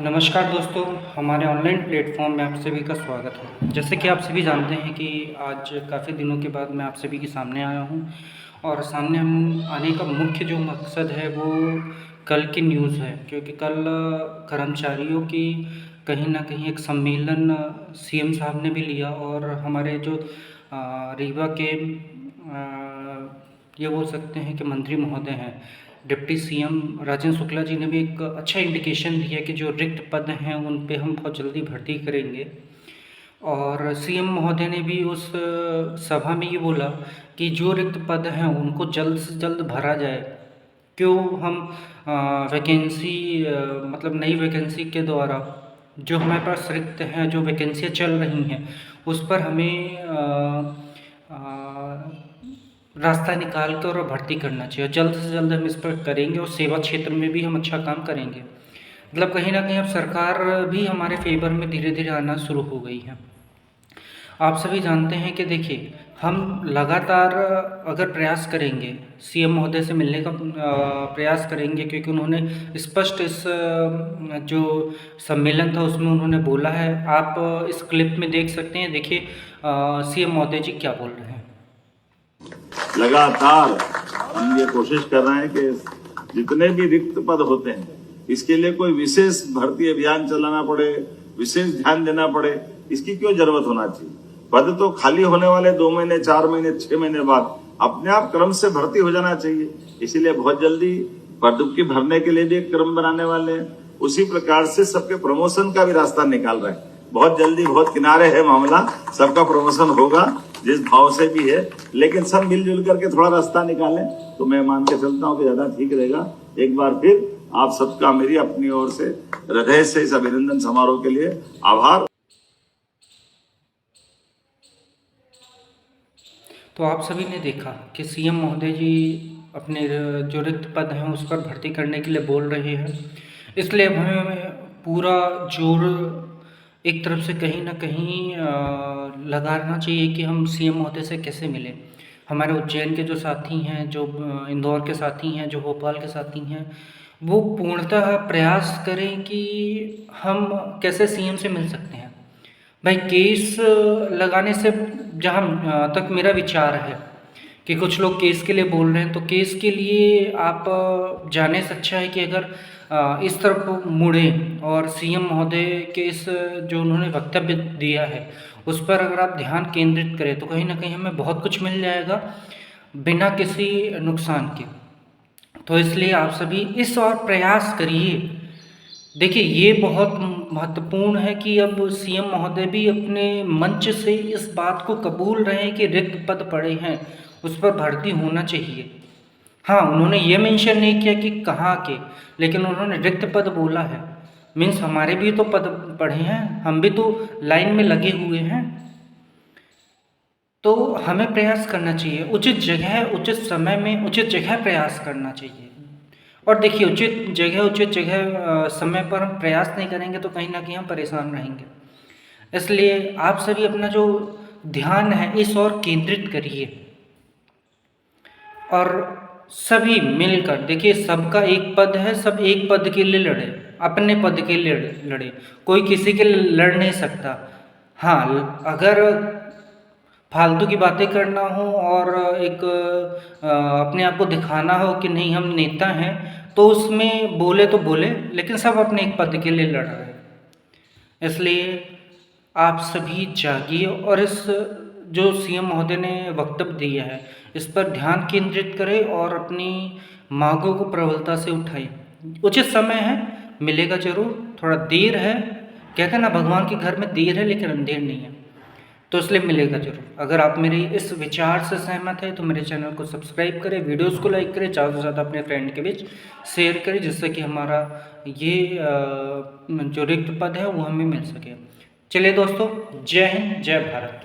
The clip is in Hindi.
नमस्कार दोस्तों, हमारे ऑनलाइन प्लेटफॉर्म में आप सभी का स्वागत है। जैसे कि आप सभी जानते हैं कि आज काफ़ी दिनों के बाद मैं आप सभी के सामने आया हूं और सामने हम आने का मुख्य जो मकसद है वो कल की न्यूज़ है, क्योंकि कल कर्मचारियों की कहीं ना कहीं एक सम्मेलन सीएम साहब ने भी लिया और हमारे जो रीवा के ये बोल सकते हैं कि मंत्री महोदय हैं, डिप्टी सीएम राजेंद्र शुक्ला जी ने भी एक अच्छा इंडिकेशन दिया कि जो रिक्त पद हैं उन पे हम बहुत जल्दी भर्ती करेंगे। और सीएम महोदय ने भी उस सभा में ये बोला कि जो रिक्त पद हैं उनको जल्द से जल्द भरा जाए। क्यों हम वैकेंसी मतलब नई वैकेंसी के द्वारा जो हमारे पास रिक्त हैं, जो वैकेंसियाँ चल रही हैं, उस पर हमें रास्ता निकाल कर और भर्ती करना चाहिए। जल्द से जल्द हम इस पर करेंगे और सेवा क्षेत्र में भी हम अच्छा काम करेंगे। मतलब कहीं ना कहीं अब सरकार भी हमारे फेवर में धीरे धीरे आना शुरू हो गई है। आप सभी जानते हैं कि देखिए, हम लगातार अगर प्रयास करेंगे, सीएम महोदय से मिलने का प्रयास करेंगे, क्योंकि उन्होंने स्पष्ट इस जो सम्मेलन था उसमें उन्होंने बोला है। आप इस क्लिप में देख सकते हैं। देखिए सीएम महोदय जी क्या बोल रहे हैं। लगातार हम ये कोशिश कर रहे हैं कि जितने भी रिक्त पद होते हैं इसके लिए कोई विशेष भर्ती अभियान चलाना पड़े, विशेष ध्यान देना पड़े, इसकी क्यों जरूरत होना चाहिए। पद तो खाली होने वाले 2 महीने, 4 महीने, 6 महीने बाद अपने आप क्रम से भर्ती हो जाना चाहिए। इसीलिए बहुत जल्दी पद की भरने के लिए भी एक क्रम बनाने वाले हैं। उसी प्रकार से सबके प्रमोशन का भी रास्ता निकाल रहे हैं। बहुत जल्दी, बहुत किनारे है मामला, सबका प्रमोशन होगा जिस भाव से भी है, लेकिन सब मिलजुल करके थोड़ा रास्ता निकालें तो मैं मान के चलता हूं कि ज्यादा ठीक रहेगा। एक बार फिर आप सबका मेरी अपनी ओर से हृदय से इस अभिनंदन समारोह के लिए आभार। तो आप सभी ने देखा कि सीएम महोदय जी अपने जो रिक्त पद हैं उस पर भर्ती करने के लिए बोल रहे हैं। इसलिए अब हमें पूरा जोर एक तरफ से कहीं ना कहीं लगाना चाहिए कि हम सीएम महोदय से कैसे मिलें। हमारे उज्जैन के जो साथी हैं, जो इंदौर के साथी हैं, जो भोपाल के साथी हैं, वो पूर्णतः प्रयास करें कि हम कैसे सीएम से मिल सकते हैं। भाई केस लगाने से, जहाँ तक मेरा विचार है कि कुछ लोग केस के लिए बोल रहे हैं, तो केस के लिए आप जाने से अच्छा है कि अगर इस तरफ मुड़े और सीएम महोदय के इस जो उन्होंने वक्तव्य दिया है उस पर अगर आप ध्यान केंद्रित करें तो कहीं ना कहीं हमें बहुत कुछ मिल जाएगा बिना किसी नुकसान के। तो इसलिए आप सभी इस और प्रयास करिए। देखिए, ये बहुत महत्वपूर्ण है कि अब सीएम महोदय भी अपने मंच से इस बात को कबूल रहे हैं कि रिक्त पद पड़े हैं, उस पर भर्ती होना चाहिए। हाँ, उन्होंने ये मेंशन नहीं किया कि कहाँ के, लेकिन उन्होंने रिक्त पद बोला है। मीन्स हमारे भी तो पद पड़े हैं, हम भी तो लाइन में लगे हुए हैं। तो हमें प्रयास करना चाहिए, उचित जगह उचित समय में उचित जगह प्रयास करना चाहिए। और देखिए, उचित जगह समय पर हम प्रयास नहीं करेंगे तो कहीं ना कहीं हम परेशान रहेंगे। इसलिए आप सभी अपना जो ध्यान है इस ओर केंद्रित करिए और सभी मिलकर, देखिए सबका एक पद है, सब एक पद के लिए लड़े, अपने पद के लिए लड़े, कोई किसी के लिए लड़ नहीं सकता। हाँ, अगर फालतू की बातें करना हो और एक अपने आप को दिखाना हो कि नहीं हम नेता हैं, तो उसमें बोले तो बोले, लेकिन सब अपने एक पद के लिए लड़ रहे हैं। इसलिए आप सभी जागिए और इस जो सीएम महोदय ने वक्तव्य दिया है इस पर ध्यान केंद्रित करें और अपनी मांगों को प्रबलता से उठाएं। उचित समय है, मिलेगा जरूर। थोड़ा देर है, कहते हैं ना भगवान के घर में देर है लेकिन अंधेर नहीं है, तो इसलिए मिलेगा जरूर। अगर आप मेरे इस विचार से सहमत है तो मेरे चैनल को सब्सक्राइब करें, वीडियोस को लाइक करें, ज़्यादा से ज़्यादा अपने फ्रेंड के बीच शेयर करें, जिससे कि हमारा ये जो रिक्त पद है वो हमें मिल सके। चलिए दोस्तों, जय हिंद, जय भारत।